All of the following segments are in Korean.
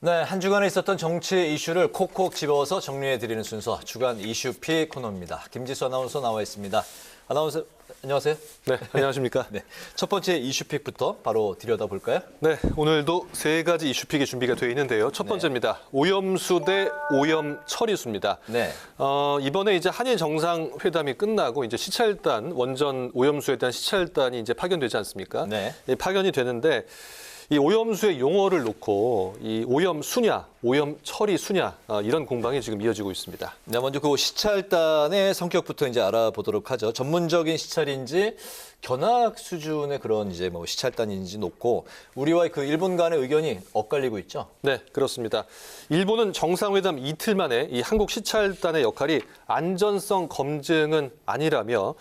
네, 한 주간에 있었던 정치 이슈를 콕콕 집어서 정리해드리는 순서 주간 이슈픽 코너입니다. 김지수 아나운서 나와 있습니다. 아나운서 안녕하세요. 네, 안녕하십니까. 네, 첫 번째 이슈픽부터 바로 들여다볼까요? 네, 오늘도 세 가지 이슈픽이 준비가 되어 있는데요. 첫 번째입니다. 오염수 대 오염 처리수입니다. 네. 이번에 이제 한일 정상회담이 끝나고 이제 시찰단 원전 오염수에 대한 시찰단이 이제 파견되지 않습니까? 네. 파견이 되는데 이 오염수의 용어를 놓고 이 오염 수냐, 오염 처리 수냐 이런 공방이 지금 이어지고 있습니다. 네, 먼저 그 시찰단의 성격부터 이제 알아보도록 하죠. 전문적인 시찰인지 견학 수준의 그런 이제 뭐 시찰단인지 놓고 우리와 그 일본 간의 의견이 엇갈리고 있죠. 네, 그렇습니다. 일본은 정상회담 이틀 만에 이 한국 시찰단의 역할이 안전성 검증은 아니라며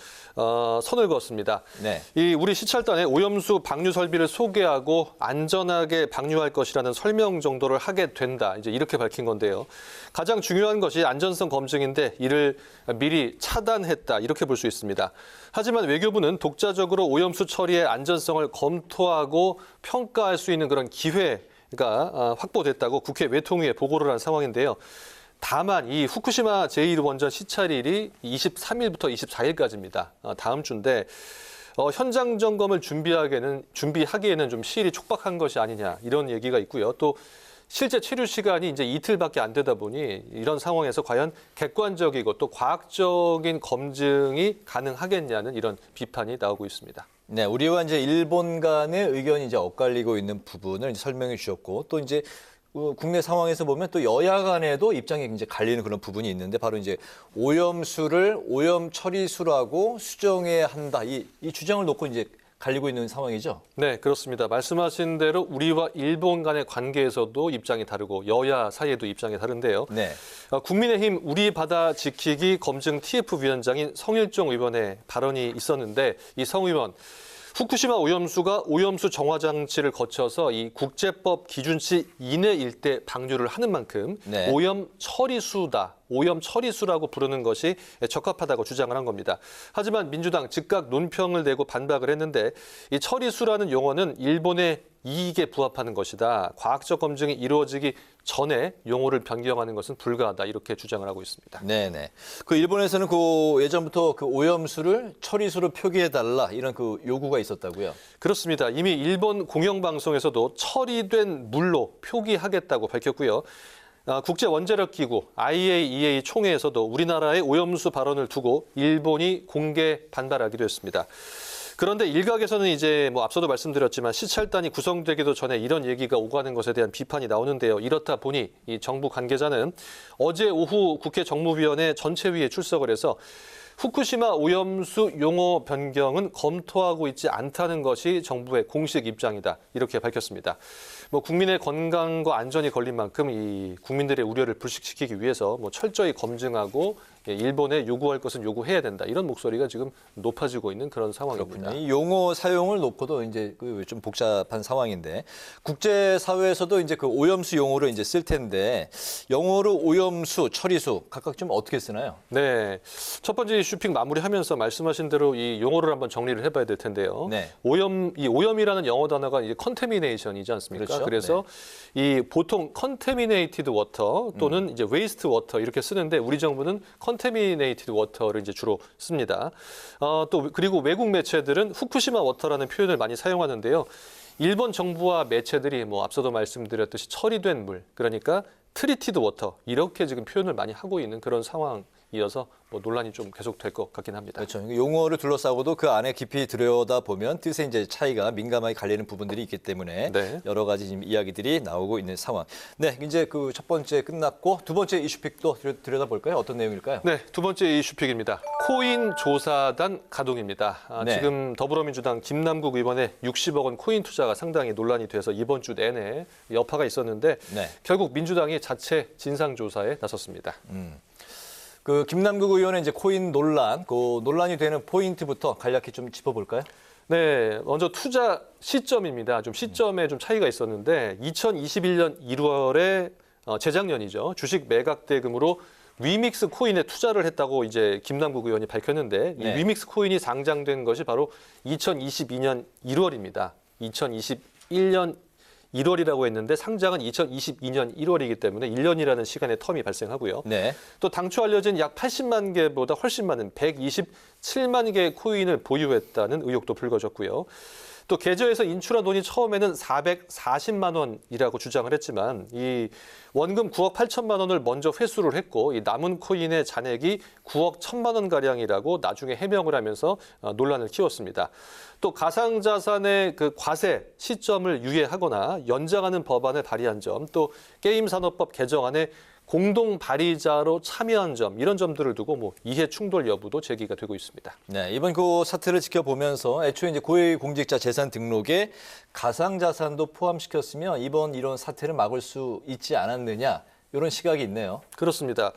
선을 그었습니다. 네. 이 우리 시찰단의 오염수 방류 설비를 소개하고 안전하게 방류할 것이라는 설명 정도를 하게 된다. 이제 이렇게 밝힌 건데요. 가장 중요한 것이 안전성 검증인데 이를 미리 차단했다. 이렇게 볼 수 있습니다. 하지만 외교부는 독자적으로 오염수 처리의 안전성을 검토하고 평가할 수 있는 그런 기회가 확보됐다고 국회 외통위에 보고를 한 상황인데요. 다만 이 후쿠시마 제1원전 시찰일이 23일부터 24일까지입니다. 다음 주인데 현장 점검을 준비하기에는 좀 시일이 촉박한 것이 아니냐 이런 얘기가 있고요. 또 실제 체류 시간이 이제 이틀밖에 안 되다 보니 이런 상황에서 과연 객관적이고 또 과학적인 검증이 가능하겠냐는 이런 비판이 나오고 있습니다. 네, 우리와 이제 일본 간의 의견이 이제 엇갈리고 있는 부분을 이제 설명해 주셨고 또 이제 국내 상황에서 보면 또 여야 간에도 입장이 이제 갈리는 그런 부분이 있는데 바로 이제 오염수를 오염 처리수라고 수정해야 한다. 이 주장을 놓고 이제 갈리고 있는 상황이죠. 네, 그렇습니다. 말씀하신 대로 우리와 일본 간의 관계에서도 입장이 다르고 여야 사이에도 입장이 다른데요. 네. 국민의힘 우리 바다 지키기 검증 TF위원장인 성일종 의원의 발언이 있었는데 이 성 의원 후쿠시마 오염수가 오염수 정화 장치를 거쳐서 이 국제법 기준치 이내일 때 방류를 하는 만큼 네. 오염 처리수다. 오염 처리수라고 부르는 것이 적합하다고 주장을 한 겁니다. 하지만 민주당 즉각 논평을 내고 반박을 했는데 이 처리수라는 용어는 일본의 이익에 부합하는 것이다. 과학적 검증이 이루어지기 전에 용어를 변경하는 것은 불가하다. 이렇게 주장을 하고 있습니다. 네네. 그 일본에서는 그 예전부터 그 오염수를 처리수로 표기해달라 이런 그 요구가 있었다고요. 그렇습니다. 이미 일본 공영방송에서도 처리된 물로 표기하겠다고 밝혔고요. 국제원자력기구 IAEA 총회에서도 우리나라의 오염수 발언을 두고 일본이 공개 반발하기도 했습니다. 그런데 일각에서는 이제 뭐 앞서도 말씀드렸지만 시찰단이 구성되기도 전에 이런 얘기가 오가는 것에 대한 비판이 나오는데요. 이렇다 보니 이 정부 관계자는 어제 오후 국회 정무위원회 전체회의에 출석을 해서 후쿠시마 오염수 용어 변경은 검토하고 있지 않다는 것이 정부의 공식 입장이다. 이렇게 밝혔습니다. 뭐 국민의 건강과 안전이 걸린 만큼 이 국민들의 우려를 불식시키기 위해서 뭐 철저히 검증하고 일본에 요구할 것은 요구해야 된다. 이런 목소리가 지금 높아지고 있는 그런 상황입니다. 그렇군요. 이 용어 사용을 놓고도 이제 그 좀 복잡한 상황인데 국제 사회에서도 이제 그 오염수 용어를 이제 쓸 텐데 영어로 오염수, 처리수 각각 좀 어떻게 쓰나요? 네, 첫 번째 이슈픽 마무리하면서 말씀하신 대로 이 용어를 한번 정리를 해봐야 될 텐데요. 네. 오염이라는 영어 단어가 이제 컨테미네이션이지 않습니까? 그렇죠. 그래서 이 보통 컨테미네이티드 워터 또는 이제 웨이스트 워터 이렇게 쓰는데 우리 정부는 컨테미네이티드 워터를 이제 주로 씁니다. 또 그리고 외국 매체들은 후쿠시마 워터라는 표현을 많이 사용하는데요. 일본 정부와 매체들이 뭐 앞서도 말씀드렸듯이 처리된 물, 그러니까 트리티드 워터 이렇게 지금 표현을 많이 하고 있는 그런 상황이어서 뭐 논란이 좀 계속될 것 같긴 합니다. 그렇죠. 용어를 둘러싸고도 그 안에 깊이 들여다보면 뜻의 이제 차이가 민감하게 갈리는 부분들이 있기 때문에 네. 여러 가지 지금 이야기들이 나오고 있는 상황. 네, 이제 그 첫 번째 끝났고 두 번째 이슈픽도 들여다볼까요? 어떤 내용일까요? 네, 두 번째 이슈픽입니다. 코인 조사단 가동입니다. 네. 지금 더불어민주당 김남국 의원의 60억 원 코인 투자가 상당히 논란이 돼서 이번 주 내내 여파가 있었는데 네. 결국 민주당이 자체 진상조사에 나섰습니다. 그 김남국 의원의 이제 코인 논란, 그 논란이 되는 포인트부터 간략히 좀 짚어볼까요? 네, 먼저 투자 시점입니다. 좀 시점에 좀 차이가 있었는데 2021년 1월에 재작년이죠. 주식 매각 대금으로 위믹스 코인에 투자를 했다고 이제 김남국 의원이 밝혔는데 네. 이 위믹스 코인이 상장된 것이 바로 2022년 1월입니다. 2021년 1월이라고 했는데 상장은 2022년 1월이기 때문에 1년이라는 시간의 텀이 발생하고요. 네. 또 당초 알려진 약 80만 개보다 훨씬 많은 127만 개의 코인을 보유했다는 의혹도 불거졌고요. 또 계좌에서 인출한 돈이 처음에는 440만 원이라고 주장을 했지만 이 원금 9억 8천만 원을 먼저 회수를 했고 이 남은 코인의 잔액이 9억 1천만 원 가량이라고 나중에 해명을 하면서 논란을 키웠습니다. 또 가상자산의 그 과세 시점을 유예하거나 연장하는 법안을 발의한 점, 또 게임산업법 개정안에 공동 발의자로 참여한 점, 이런 점들을 두고 뭐 이해 충돌 여부도 제기가 되고 있습니다. 네, 이번 그 사태를 지켜보면서 애초에 이제 고위공직자 재산 등록에 가상자산도 포함시켰으면 이번 이런 사태를 막을 수 있지 않았느냐, 이런 시각이 있네요. 그렇습니다.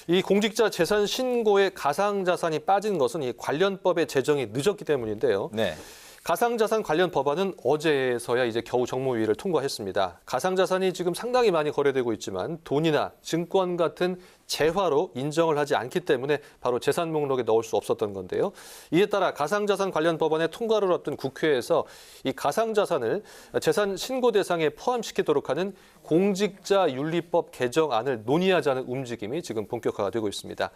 이 공직자 재산 신고에 가상자산이 빠진 것은 이 관련법의 제정이 늦었기 때문인데요. 네. 가상자산 관련 법안은 어제서야 이제 겨우 정무위를 통과했습니다. 가상자산이 지금 상당히 많이 거래되고 있지만 돈이나 증권 같은 재화로 인정을 하지 않기 때문에 바로 재산 목록에 넣을 수 없었던 건데요. 이에 따라 가상자산 관련 법안의 통과를 앞둔 국회에서 이 가상자산을 재산 신고 대상에 포함시키도록 하는 공직자윤리법 개정안을 논의하자는 움직임이 지금 본격화가 되고 있습니다.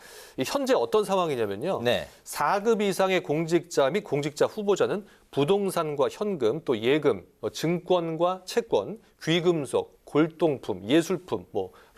현재 어떤 상황이냐면요. 네. 4급 이상의 공직자 및 공직자 후보자는 부동산과 현금, 또 예금, 증권과 채권, 귀금속, 골동품, 예술품,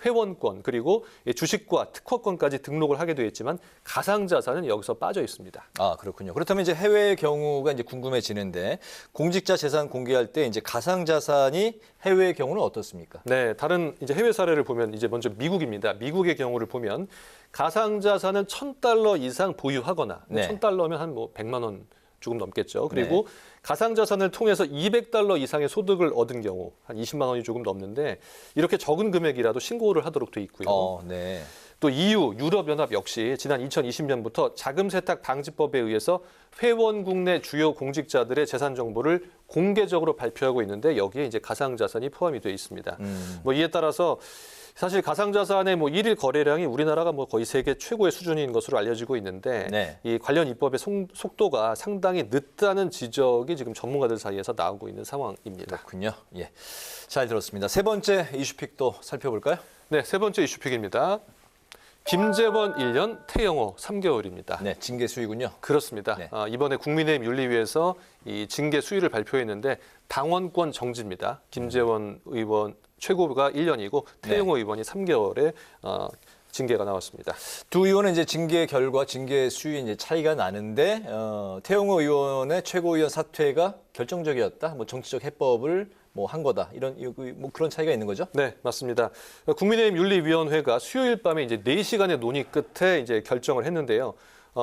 회원권, 그리고 주식과 특허권까지 등록을 하게 되어 있지만 가상자산은 여기서 빠져 있습니다. 아, 그렇군요. 그렇다면 이제 해외의 경우가 이제 궁금해지는데 공직자 재산 공개할 때 이제 가상자산이 해외의 경우는 어떻습니까? 네, 다른 이제 해외 사례를 보면 이제 먼저 미국입니다. 미국의 경우를 보면 가상자산은 $1,000 이상 보유하거나 네. $1,000면 한 100만 원 조금 넘겠죠. 그리고 가상자산을 통해서 $200 이상의 소득을 얻은 경우 한 20만 원이 조금 넘는데 이렇게 적은 금액이라도 신고를 하도록 돼 있고요. 네. 또 EU, 유럽연합 역시 지난 2020년부터 자금 세탁 방지법에 의해서 회원국 내 주요 공직자들의 재산 정보를 공개적으로 발표하고 있는데 여기에 이제 가상자산이 포함이 되어 있습니다. 이에 따라서 사실 가상자산의 일일 거래량이 우리나라가 거의 세계 최고의 수준인 것으로 알려지고 있는데 네. 이 관련 입법의 속도가 상당히 늦다는 지적이 지금 전문가들 사이에서 나오고 있는 상황입니다. 그렇군요. 예. 잘 들었습니다. 세 번째 이슈픽도 살펴볼까요? 네, 세 번째 이슈픽입니다. 김재원 1년, 태영호 3개월입니다. 네, 징계 수위군요. 그렇습니다. 네. 이번에 국민의힘 윤리위에서 이 징계 수위를 발표했는데 당원권 정지입니다. 김재원 의원 최고가 1년이고 태영호 의원이 3개월의 징계가 나왔습니다. 두 의원은 이제 징계 결과, 징계 수위 이제 차이가 나는데 태영호 의원의 최고위원 사퇴가 결정적이었다. 정치적 해법을 한 거다. 이런 그런 차이가 있는 거죠? 네, 맞습니다. 국민의힘 윤리위원회가 수요일 밤에 이제 4시간의 논의 끝에 이제 결정을 했는데요.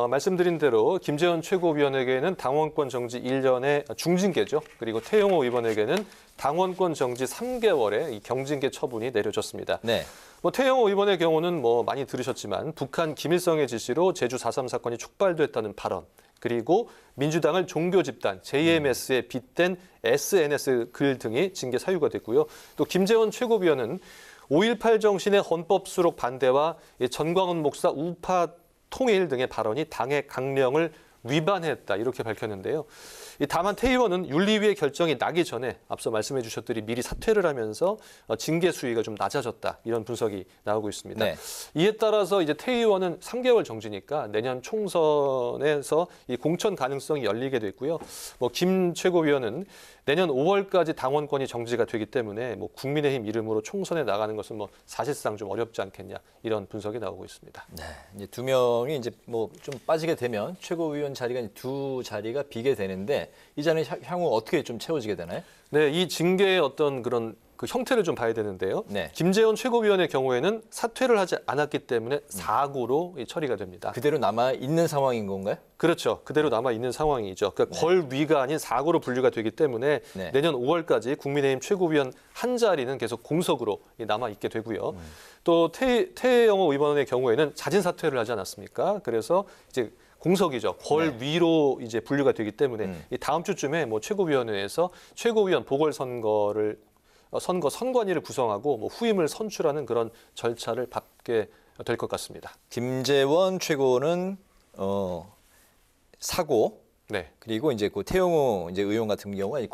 말씀드린 대로 김재원 최고위원에게는 당원권 정지 1년의 중징계죠. 그리고 태영호 의원에게는 당원권 정지 3개월의 이 경징계 처분이 내려졌습니다. 네. 태영호 의원의 경우는 많이 들으셨지만 북한 김일성의 지시로 제주 4.3 사건이 촉발됐다는 발언, 그리고 민주당을 종교 집단 JMS에 빗댄 SNS 글 등이 징계 사유가 됐고요. 또 김재원 최고위원은 5.18 정신의 헌법 수록 반대와 전광훈 목사 우파 통일 등의 발언이 당의 강령을 위반했다, 이렇게 밝혔는데요. 다만 태 의원은 윤리위의 결정이 나기 전에 앞서 말씀해 주셨듯이 미리 사퇴를 하면서 징계 수위가 좀 낮아졌다, 이런 분석이 나오고 있습니다. 네. 이에 따라서 이제 태 의원은 3개월 정지니까 내년 총선에서 이 공천 가능성이 열리게 됐고요. 김 최고위원은 내년 5월까지 당원권이 정지가 되기 때문에 국민의힘 이름으로 총선에 나가는 것은 사실상 좀 어렵지 않겠냐, 이런 분석이 나오고 있습니다. 네, 이제 두 명이 이제 좀 빠지게 되면 최고위원 자리가 이제 두 자리가 비게 되는데 이 자리는 향후 어떻게 좀 채워지게 되나요? 네, 이 징계의 어떤 그런 그 형태를 좀 봐야 되는데요. 네. 김재원 최고위원의 경우에는 사퇴를 하지 않았기 때문에 사고로 처리가 됩니다. 그대로 남아 있는 상황인 건가요? 그렇죠. 그대로 남아 있는 상황이죠. 그러니까 걸위가 아닌 사고로 분류가 되기 때문에 네. 내년 5월까지 국민의힘 최고위원 한 자리는 계속 공석으로 남아 있게 되고요. 또 태영호 의원의 경우에는 자진 사퇴를 하지 않았습니까? 그래서 이제 공석이죠. 걸 위로 이제 분류가 되기 때문에 이 다음 주쯤에 최고위원회에서 최고위원 선관위를 구성하고 후임을 선출하는 그런 절차를 밟게 될 것 같습니다. 김재원 최고는 사고, 네. 그리고 이제 그 태영호 이제 의원 같은 경우는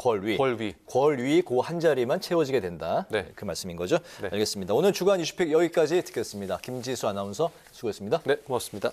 궐위 그 한 자리만 채워지게 된다. 네. 그 말씀인 거죠. 네. 알겠습니다. 오늘 주간 이슈팩 여기까지 듣겠습니다. 김지수 아나운서 수고했습니다. 네, 고맙습니다.